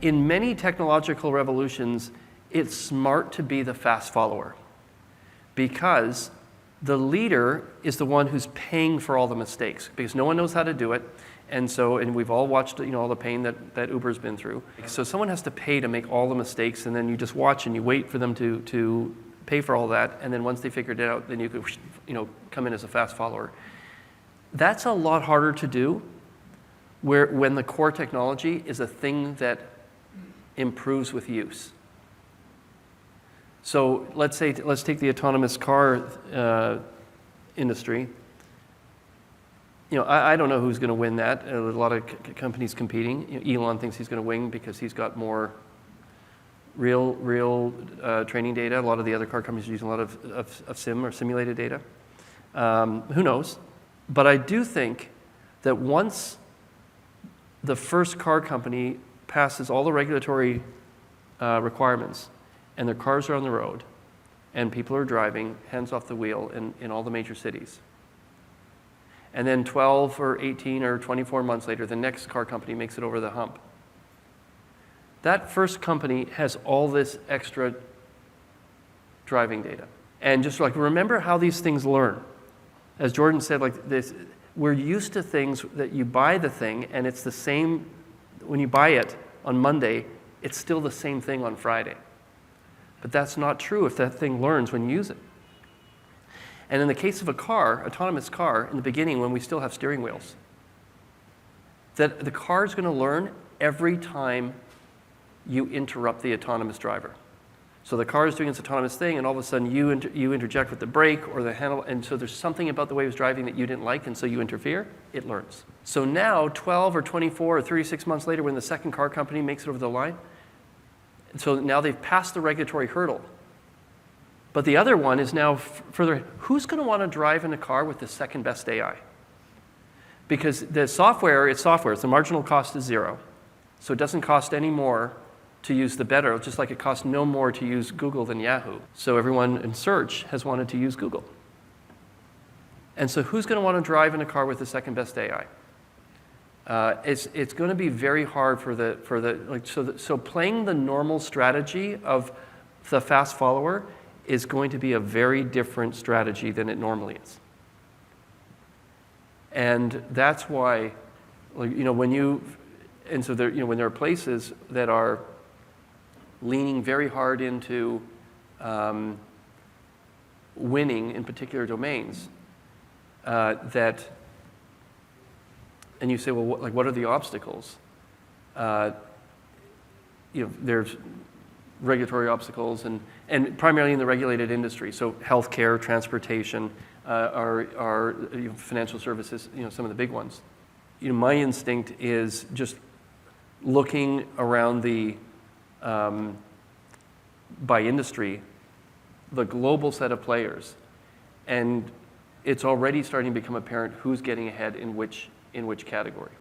in many technological revolutions, it's smart to be the fast follower because the leader is the one who's paying for all the mistakes because no one knows how to do it. And we've all watched, all the pain that Uber's been through. So someone has to pay to make all the mistakes, and then you just watch and you wait for them to pay for all that. And then once they figured it out, then you could, come in as a fast follower. That's a lot harder to do when the core technology is a thing that improves with use. So let's take the autonomous car industry. I don't know who's going to win that. There's a lot of companies competing. Elon thinks he's going to win because he's got more real training data. A lot of the other car companies are using a lot of sim or simulated data. Who knows? But I do think that once the first car company passes all the regulatory requirements and their cars are on the road and people are driving hands off the wheel in all the major cities, and then 12 or 18 or 24 months later, the next car company makes it over the hump. That first company has all this extra driving data. And just remember how these things learn. As Jordan said, we're used to things that you buy the thing and it's the same, when you buy it on Monday, it's still the same thing on Friday. But that's not true if that thing learns when you use it. And in the case of a car, autonomous car, in the beginning when we still have steering wheels, that the car is going to learn every time you interrupt the autonomous driver. So the car is doing its autonomous thing, and all of a sudden you interject with the brake or the handle, and so there's something about the way it was driving that you didn't like, and so you interfere, it learns. So now, 12 or 24 or 36 months later, when the second car company makes it over the line, so now they've passed the regulatory hurdle. But the other one is now further. Who's going to want to drive in a car with the second best AI? Because the software, it's software. So the marginal cost is zero. So it doesn't cost any more to use the better, just like it costs no more to use Google than Yahoo. So everyone in search has wanted to use Google. And so who's going to want to drive in a car with the second best AI? It's going to be very hard so playing the normal strategy of the fast follower is going to be a very different strategy than it normally is. And that's why, when there are places that are leaning very hard into winning in particular domains, and you say, well, what are the obstacles? There's regulatory obstacles, and primarily in the regulated industry, so healthcare, transportation, our financial services, some of the big ones. My instinct is just looking around by industry, the global set of players, and it's already starting to become apparent who's getting ahead in which category.